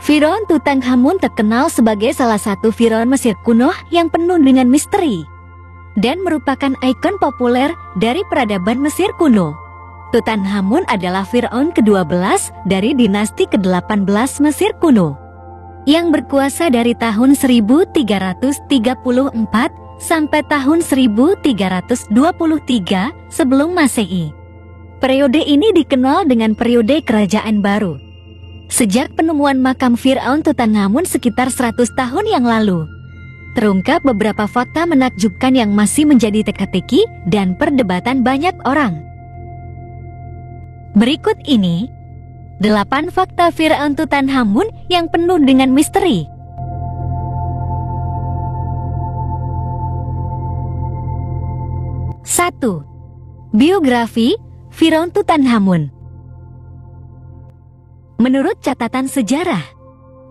Firaun Tutankhamun terkenal sebagai salah satu firaun Mesir kuno yang penuh dengan misteri dan merupakan ikon populer dari peradaban Mesir kuno. Tutankhamun adalah firaun ke-12 dari dinasti ke-18 Mesir kuno yang berkuasa dari tahun 1334 sampai tahun 1323 sebelum Masehi. Periode ini dikenal dengan periode kerajaan baru. Sejak penemuan makam Firaun Tutankhamun sekitar 100 tahun yang lalu, terungkap beberapa fakta menakjubkan yang masih menjadi teka-teki dan perdebatan banyak orang. Berikut ini 8 fakta Firaun Tutankhamun yang penuh dengan misteri. 1. Biografi Firaun Tutankhamun. Menurut catatan sejarah,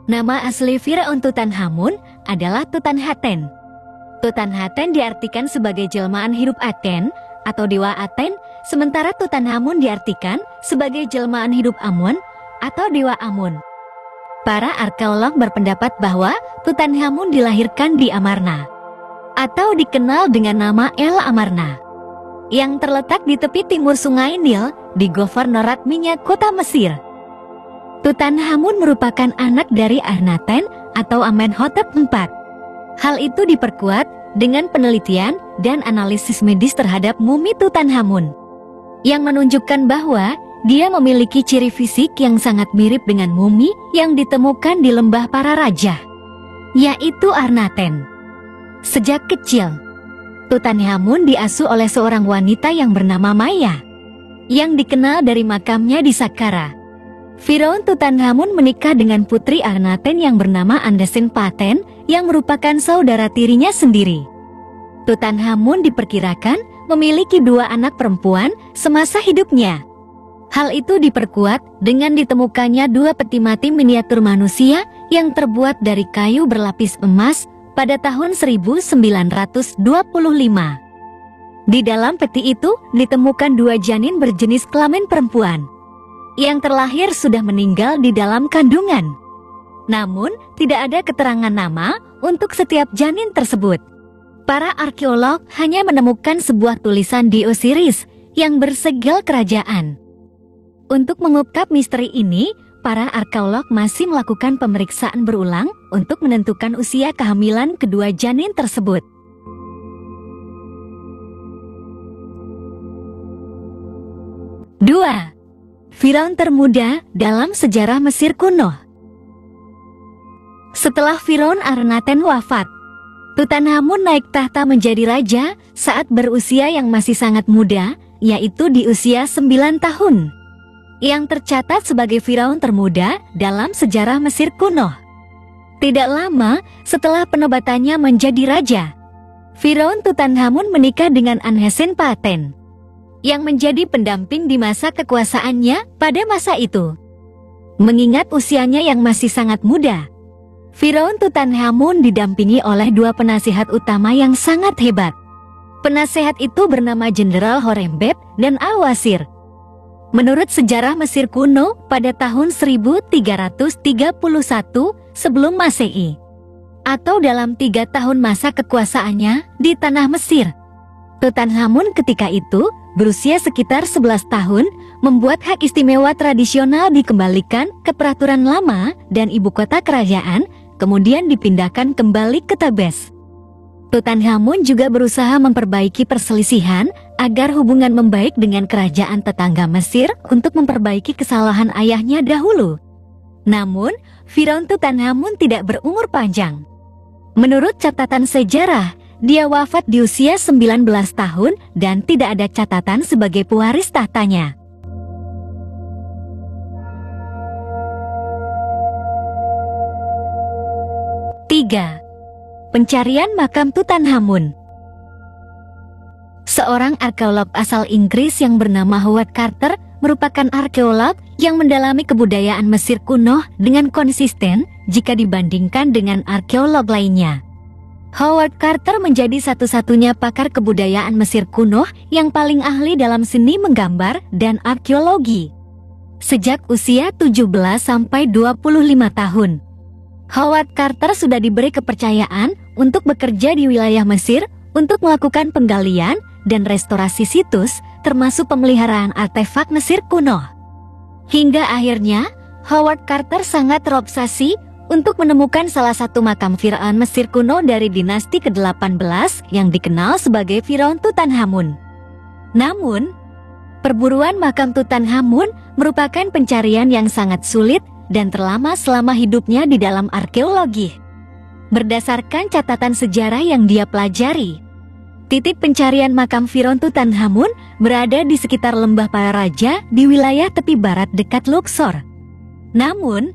nama asli Firaun Tutankhamun adalah Tutanhaten. Tutanhaten diartikan sebagai jelmaan hidup Aten atau dewa Aten, sementara Tutankhamun diartikan sebagai jelmaan hidup Amun atau dewa Amun. Para arkeolog berpendapat bahwa Tutankhamun dilahirkan di Amarna atau dikenal dengan nama El Amarna, yang terletak di tepi timur Sungai Nil di Governorat Minyak Kota Mesir. Tutankhamun merupakan anak dari Akhenaten atau Amenhotep IV. Hal itu diperkuat dengan penelitian dan analisis medis terhadap mumi Tutankhamun, yang menunjukkan bahwa dia memiliki ciri fisik yang sangat mirip dengan mumi yang ditemukan di lembah para raja, yaitu Akhenaten. Sejak kecil, Tutankhamun diasuh oleh seorang wanita yang bernama Maya, yang dikenal dari makamnya di Saqqara. Firaun Tutankhamun menikah dengan putri Akhenaten yang bernama Andesenpaten yang merupakan saudara tirinya sendiri. Tutankhamun diperkirakan memiliki 2 anak perempuan semasa hidupnya. Hal itu diperkuat dengan ditemukannya 2 peti mati miniatur manusia yang terbuat dari kayu berlapis emas pada tahun 1925. Di dalam peti itu ditemukan 2 janin berjenis kelamin perempuan yang terlahir sudah meninggal di dalam kandungan. Namun, tidak ada keterangan nama untuk setiap janin tersebut. Para arkeolog hanya menemukan sebuah tulisan di Osiris yang bersegel kerajaan. Untuk mengungkap misteri ini, para arkeolog masih melakukan pemeriksaan berulang untuk menentukan usia kehamilan kedua janin tersebut. 2. Firaun termuda dalam sejarah Mesir kuno. Setelah Firaun Akhenaten wafat, Tutankhamun naik tahta menjadi raja saat berusia yang masih sangat muda, yaitu di usia 9 tahun, yang tercatat sebagai Firaun termuda dalam sejarah Mesir kuno. Tidak lama setelah penobatannya menjadi raja, Firaun Tutankhamun menikah dengan Andesenpaten, yang menjadi pendamping di masa kekuasaannya pada masa itu. Mengingat usianya yang masih sangat muda, Firaun Tutankhamun didampingi oleh 2 penasihat utama yang sangat hebat. Penasehat itu bernama Jenderal Horembeb dan Al-Wasir. Menurut sejarah Mesir kuno pada tahun 1331 sebelum Masehi, atau dalam 3 tahun masa kekuasaannya di tanah Mesir, Tutankhamun ketika itu berusia sekitar 11 tahun, membuat hak istimewa tradisional dikembalikan ke peraturan lama dan ibu kota kerajaan kemudian dipindahkan kembali ke Thebes. Tutankhamun juga berusaha memperbaiki perselisihan agar hubungan membaik dengan kerajaan tetangga Mesir untuk memperbaiki kesalahan ayahnya dahulu. Namun, Firaun Tutankhamun tidak berumur panjang. Menurut catatan sejarah, dia wafat di usia 19 tahun dan tidak ada catatan sebagai pewaris tahtanya. 3. Pencarian makam Tutankhamun. Seorang arkeolog asal Inggris yang bernama Howard Carter merupakan arkeolog yang mendalami kebudayaan Mesir kuno dengan konsisten jika dibandingkan dengan arkeolog lainnya. Howard Carter menjadi satu-satunya pakar kebudayaan Mesir kuno yang paling ahli dalam seni menggambar dan arkeologi. sejak usia 17 sampai 25 tahun. Howard Carter sudah diberi kepercayaan untuk bekerja di wilayah Mesir untuk melakukan penggalian dan restorasi situs, termasuk pemeliharaan artefak Mesir kuno. Hingga akhirnya, Howard Carter sangat terobsesi untuk menemukan salah satu makam Firaun Mesir kuno dari dinasti ke-18 yang dikenal sebagai Firaun Tutankhamun. Namun, perburuan makam Tutankhamun merupakan pencarian yang sangat sulit dan terlama selama hidupnya di dalam arkeologi. Berdasarkan catatan sejarah yang dia pelajari, titik pencarian makam Firaun Tutankhamun berada di sekitar lembah para raja di wilayah tepi barat dekat Luxor. Namun,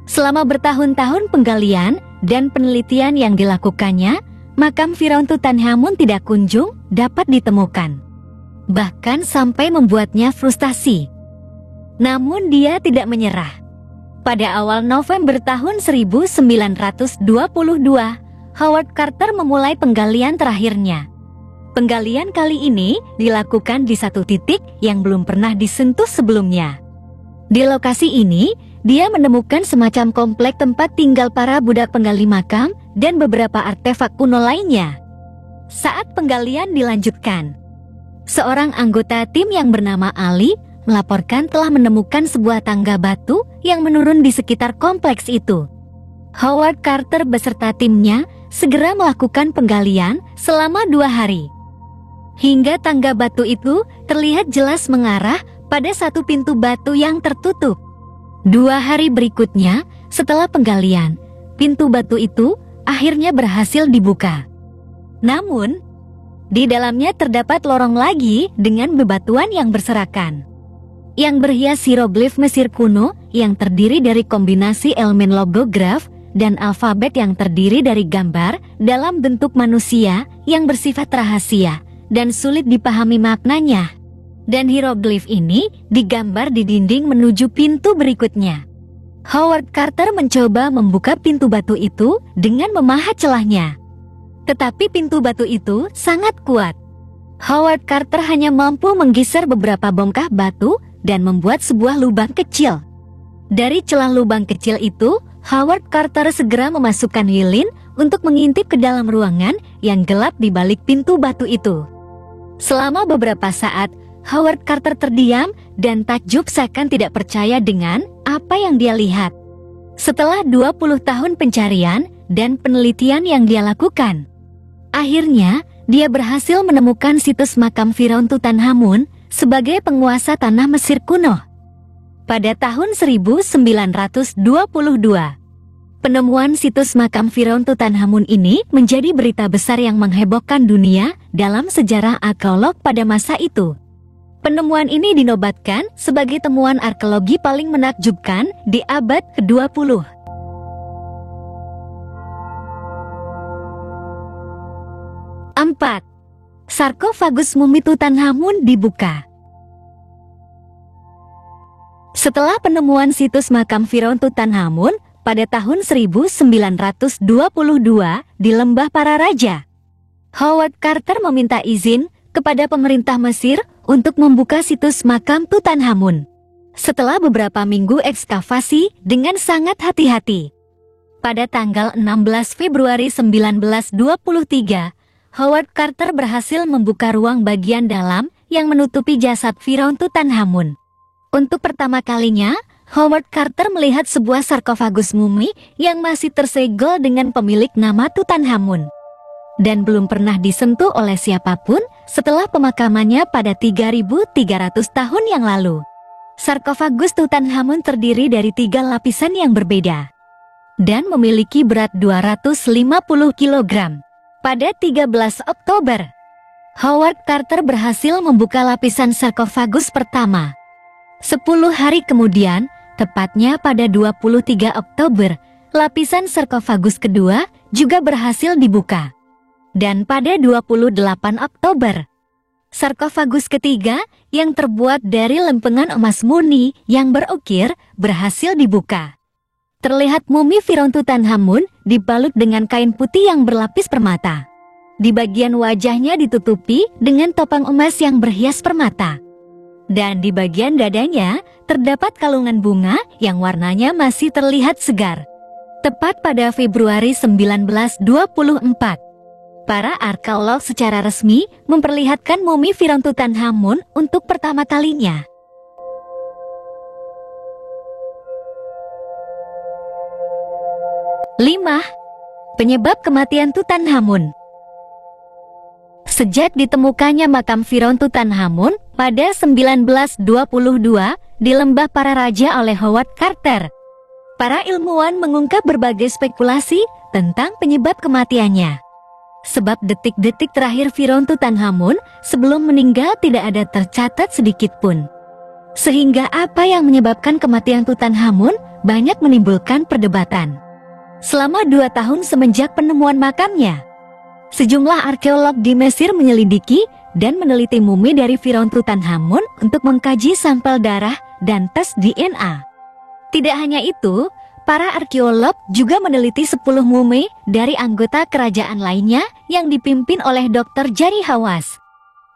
selama bertahun-tahun penggalian dan penelitian yang dilakukannya, makam Firaun Tutankhamun tidak kunjung dapat ditemukan. Bahkan sampai membuatnya frustasi. Namun dia tidak menyerah. Pada awal November tahun 1922, Howard Carter memulai penggalian terakhirnya. Penggalian kali ini dilakukan di satu titik yang belum pernah disentuh sebelumnya. Di lokasi ini, dia menemukan semacam komplek tempat tinggal para budak penggali makam dan beberapa artefak kuno lainnya. Saat penggalian dilanjutkan, seorang anggota tim yang bernama Ali melaporkan telah menemukan sebuah tangga batu yang menurun di sekitar kompleks itu. Howard Carter beserta timnya segera melakukan penggalian selama 2 hari. Hingga tangga batu itu terlihat jelas mengarah pada satu pintu batu yang tertutup. 2 hari berikutnya, setelah penggalian, pintu batu itu akhirnya berhasil dibuka. Namun, di dalamnya terdapat lorong lagi dengan bebatuan yang berserakan, yang berhias hieroglif Mesir kuno yang terdiri dari kombinasi elemen logograf dan alfabet yang terdiri dari gambar dalam bentuk manusia yang bersifat rahasia dan sulit dipahami maknanya. Dan hieroglif ini digambar di dinding menuju pintu berikutnya. Howard Carter mencoba membuka pintu batu itu dengan memahat celahnya. Tetapi pintu batu itu sangat kuat. Howard Carter hanya mampu menggeser beberapa bongkah batu dan membuat sebuah lubang kecil. Dari celah lubang kecil itu, Howard Carter segera memasukkan lilin untuk mengintip ke dalam ruangan yang gelap di balik pintu batu itu. Selama beberapa saat, Howard Carter terdiam dan takjub seakan tidak percaya dengan apa yang dia lihat. Setelah 20 tahun pencarian dan penelitian yang dia lakukan, akhirnya dia berhasil menemukan situs makam Firaun Tutankhamun sebagai penguasa tanah Mesir kuno. Pada tahun 1922, penemuan situs makam Firaun Tutankhamun ini menjadi berita besar yang menghebohkan dunia dalam sejarah arkeolog pada masa itu. Penemuan ini dinobatkan sebagai temuan arkeologi paling menakjubkan di abad ke-20. 4. Sarkofagus mumi Tutankhamun dibuka. Setelah penemuan situs makam Firaun Tutankhamun pada tahun 1922 di Lembah Para Raja, Howard Carter meminta izin kepada pemerintah Mesir untuk membuka situs makam Tutankhamun. Setelah beberapa minggu ekskavasi dengan sangat hati-hati, pada tanggal 16 Februari 1923, Howard Carter berhasil membuka ruang bagian dalam yang menutupi jasad Firaun Tutankhamun. Untuk pertama kalinya, Howard Carter melihat sebuah sarkofagus mumi yang masih tersegel dengan pemilik nama Tutankhamun, dan belum pernah disentuh oleh siapapun setelah pemakamannya pada 3.300 tahun yang lalu. Sarkofagus Tutankhamun terdiri dari 3 lapisan yang berbeda dan memiliki berat 250 kg. Pada 13 Oktober, Howard Carter berhasil membuka lapisan sarkofagus pertama. 10 hari kemudian, tepatnya pada 23 Oktober, lapisan sarkofagus kedua juga berhasil dibuka. Dan pada 28 Oktober, sarkofagus ketiga yang terbuat dari lempengan emas murni yang berukir berhasil dibuka. Terlihat mumi Firaun Tutankhamun dibalut dengan kain putih yang berlapis permata. Di bagian wajahnya ditutupi dengan topeng emas yang berhias permata. Dan di bagian dadanya terdapat kalungan bunga yang warnanya masih terlihat segar. Tepat pada Februari 1924, para arkeolog secara resmi memperlihatkan mumi Firaun Tutankhamun untuk pertama kalinya. Lima, penyebab kematian Tutankhamun. Sejak ditemukannya makam Firaun Tutankhamun pada 1922 di Lembah Para Raja oleh Howard Carter, para ilmuwan mengungkap berbagai spekulasi tentang penyebab kematiannya. Sebab detik-detik terakhir Firaun Tutankhamun sebelum meninggal tidak ada tercatat sedikit pun. Sehingga apa yang menyebabkan kematian Tutankhamun banyak menimbulkan perdebatan. Selama 2 tahun semenjak penemuan makamnya, sejumlah arkeolog di Mesir menyelidiki dan meneliti mumi dari Firaun Tutankhamun untuk mengkaji sampel darah dan tes DNA. Tidak hanya itu, para arkeolog juga meneliti 10 mumi dari anggota kerajaan lainnya yang dipimpin oleh Dr. Jari Hawass.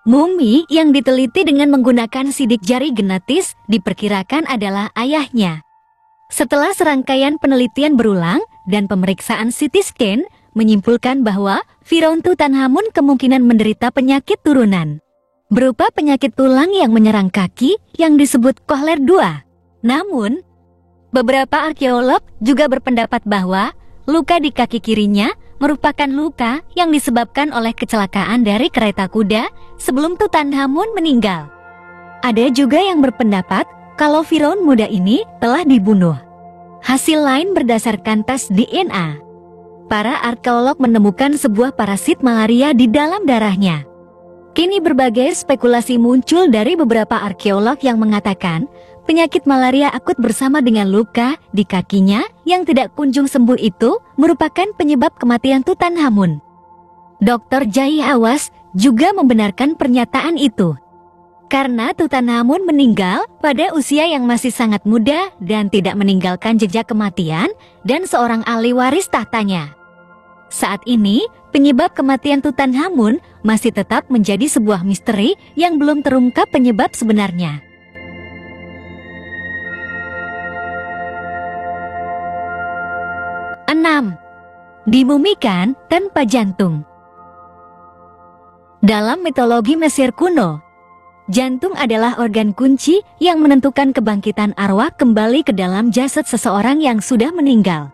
Mumi yang diteliti dengan menggunakan sidik jari genetis diperkirakan adalah ayahnya. Setelah serangkaian penelitian berulang dan pemeriksaan CT scan menyimpulkan bahwa Firaun Tutankhamun kemungkinan menderita penyakit turunan berupa penyakit tulang yang menyerang kaki yang disebut Kohler II. Namun, beberapa arkeolog juga berpendapat bahwa luka di kaki kirinya merupakan luka yang disebabkan oleh kecelakaan dari kereta kuda sebelum Tutankhamun meninggal. Ada juga yang berpendapat kalau Firaun muda ini telah dibunuh. Hasil lain berdasarkan tes DNA. Para arkeolog menemukan sebuah parasit malaria di dalam darahnya. Kini berbagai spekulasi muncul dari beberapa arkeolog yang mengatakan penyakit malaria akut bersama dengan luka di kakinya yang tidak kunjung sembuh itu merupakan penyebab kematian Tutankhamun. Dr. Jai Hawass juga membenarkan pernyataan itu. Karena Tutankhamun meninggal pada usia yang masih sangat muda dan tidak meninggalkan jejak kematian dan seorang ahli waris tahtanya. Saat ini, penyebab kematian Tutankhamun masih tetap menjadi sebuah misteri yang belum terungkap penyebab sebenarnya. Enam, dimumikan tanpa jantung. Dalam mitologi Mesir kuno, jantung adalah organ kunci yang menentukan kebangkitan arwah kembali ke dalam jasad seseorang yang sudah meninggal.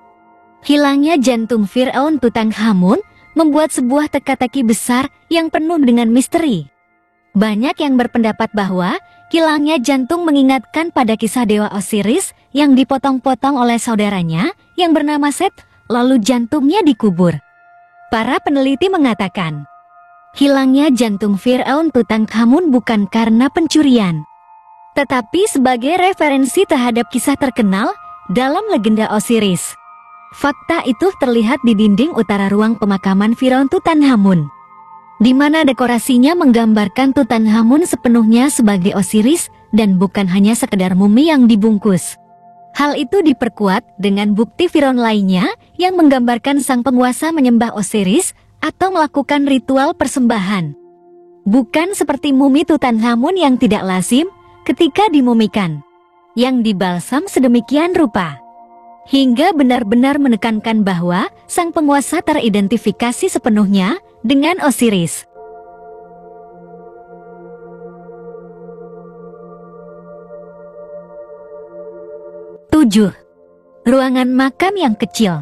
Hilangnya jantung Firaun Tutankhamun membuat sebuah teka-teki besar yang penuh dengan misteri. Banyak yang berpendapat bahwa hilangnya jantung mengingatkan pada kisah Dewa Osiris yang dipotong-potong oleh saudaranya yang bernama Set, lalu jantungnya dikubur. Para peneliti mengatakan, hilangnya jantung Firaun Tutankhamun bukan karena pencurian, tetapi sebagai referensi terhadap kisah terkenal dalam legenda Osiris. Fakta itu terlihat di dinding utara ruang pemakaman Firaun Tutankhamun, di mana dekorasinya menggambarkan Tutankhamun sepenuhnya sebagai Osiris dan bukan hanya sekedar mumi yang dibungkus. Hal itu diperkuat dengan bukti Firaun lainnya yang menggambarkan sang penguasa menyembah Osiris atau melakukan ritual persembahan. Bukan seperti mumi Tutankhamun yang tidak lazim ketika dimumikan, yang dibalsam sedemikian rupa, hingga benar-benar menekankan bahwa sang penguasa teridentifikasi sepenuhnya dengan Osiris. 7. Ruangan makam yang kecil.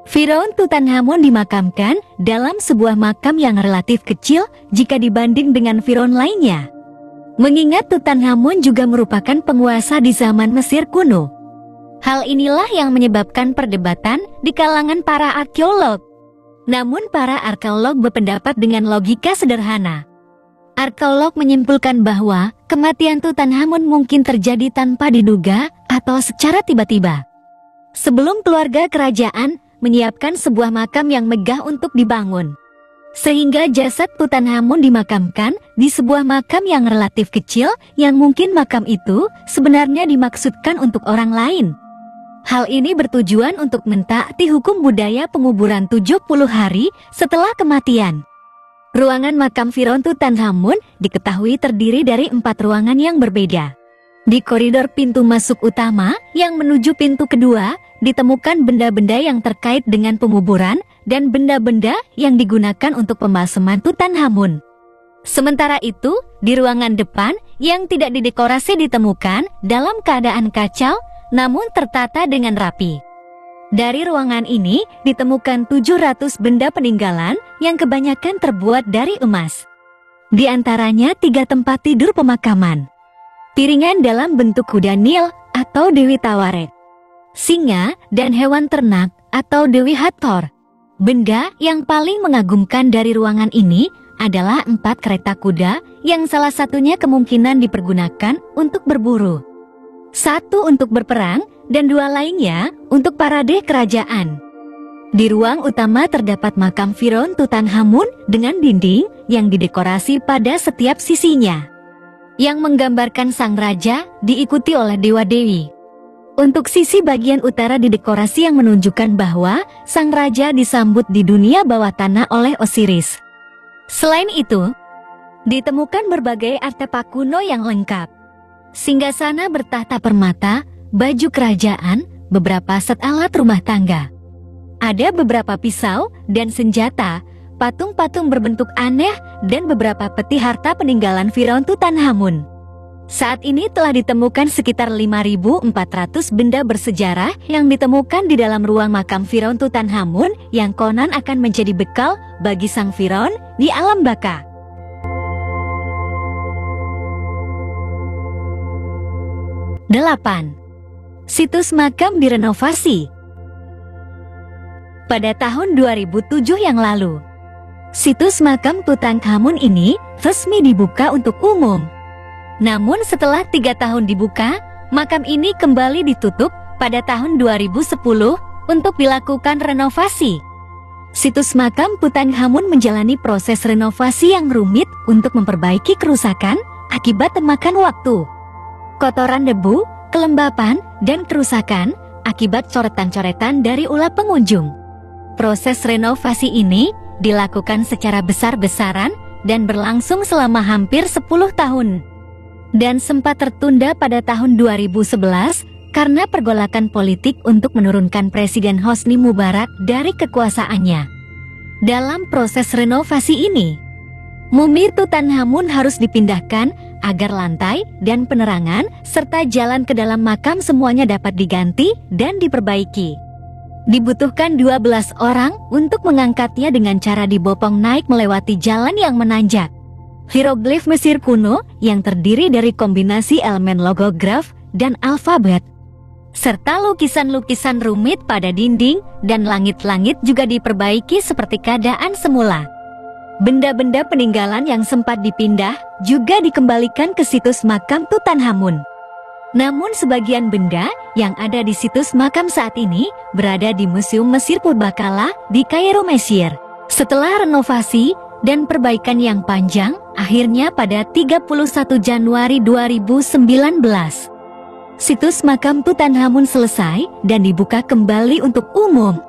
Firaun Tutankhamun dimakamkan dalam sebuah makam yang relatif kecil jika dibanding dengan Firaun lainnya. Mengingat Tutankhamun juga merupakan penguasa di zaman Mesir kuno. Hal inilah yang menyebabkan perdebatan di kalangan para arkeolog. Namun para arkeolog berpendapat dengan logika sederhana. Arkeolog menyimpulkan bahwa kematian Tutankhamun mungkin terjadi tanpa diduga atau secara tiba-tiba. Sebelum keluarga kerajaan menyiapkan sebuah makam yang megah untuk dibangun, sehingga jasad Tutankhamun dimakamkan di sebuah makam yang relatif kecil yang mungkin makam itu sebenarnya dimaksudkan untuk orang lain. Hal ini bertujuan untuk mentaati hukum budaya penguburan 70 hari setelah kematian. Ruangan makam Firaun Tutankhamun diketahui terdiri dari 4 ruangan yang berbeda. Di koridor pintu masuk utama yang menuju pintu kedua, ditemukan benda-benda yang terkait dengan penguburan dan benda-benda yang digunakan untuk pembalseman Tutankhamun. Sementara itu, di ruangan depan yang tidak didekorasi ditemukan dalam keadaan kacau namun tertata dengan rapi. Dari ruangan ini ditemukan 700 benda peninggalan yang kebanyakan terbuat dari emas. Di antaranya 3 tempat tidur pemakaman, piringan dalam bentuk kuda Nil atau Dewi Tawaret, singa dan hewan ternak atau Dewi Hathor. Benda yang paling mengagumkan dari ruangan ini adalah 4 kereta kuda yang salah satunya kemungkinan dipergunakan untuk berburu, 1 untuk berperang, dan 2 lainnya untuk parade kerajaan. Di ruang utama terdapat makam Firaun Tutankhamun dengan dinding yang didekorasi pada setiap sisinya, yang menggambarkan sang raja diikuti oleh dewa-dewi. Untuk sisi bagian utara didekorasi yang menunjukkan bahwa sang raja disambut di dunia bawah tanah oleh Osiris. Selain itu, ditemukan berbagai artefak kuno yang lengkap. Singgasana bertahta permata, baju kerajaan, beberapa set alat rumah tangga. Ada beberapa pisau dan senjata, patung-patung berbentuk aneh, dan beberapa peti harta peninggalan Firaun Tutankhamun. Saat ini telah ditemukan sekitar 5.400 benda bersejarah yang ditemukan di dalam ruang makam Firaun Tutankhamun yang konon akan menjadi bekal bagi sang Firaun di alam baka. Delapan. Situs makam direnovasi. Pada tahun 2007 yang lalu, situs makam Tutankhamun ini resmi dibuka untuk umum. Namun setelah 3 tahun dibuka, makam ini kembali ditutup pada tahun 2010 untuk dilakukan renovasi. Situs makam Tutankhamun menjalani proses renovasi yang rumit untuk memperbaiki kerusakan akibat temakan waktu, kotoran debu, kelembapan, dan kerusakan akibat coretan-coretan dari ulah pengunjung. Proses renovasi ini dilakukan secara besar-besaran dan berlangsung selama hampir 10 tahun. Dan sempat tertunda pada tahun 2011 karena pergolakan politik untuk menurunkan Presiden Hosni Mubarak dari kekuasaannya. Dalam proses renovasi ini, mumi Tutankhamun harus dipindahkan agar lantai dan penerangan serta jalan ke dalam makam semuanya dapat diganti dan diperbaiki. Dibutuhkan 12 orang untuk mengangkatnya dengan cara dibopong naik melewati jalan yang menanjak. Hieroglif Mesir kuno yang terdiri dari kombinasi elemen logograf dan alfabet, serta lukisan-lukisan rumit pada dinding dan langit-langit juga diperbaiki seperti keadaan semula. Benda-benda peninggalan yang sempat dipindah juga dikembalikan ke situs makam Tutankhamun. Namun sebagian benda yang ada di situs makam saat ini berada di Museum Mesir Purbakala di Kairo, Mesir. Setelah renovasi dan perbaikan yang panjang, akhirnya pada 31 Januari 2019, situs makam Tutankhamun selesai dan dibuka kembali untuk umum.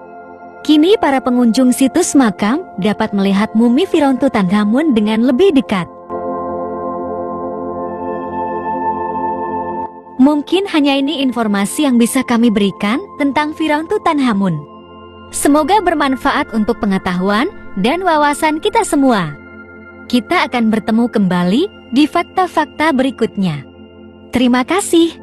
Kini para pengunjung situs makam dapat melihat mumi Firaun Tutankhamun dengan lebih dekat. Mungkin hanya ini informasi yang bisa kami berikan tentang Firaun Tutankhamun. Semoga bermanfaat untuk pengetahuan dan wawasan kita semua. Kita akan bertemu kembali di fakta-fakta berikutnya. Terima kasih.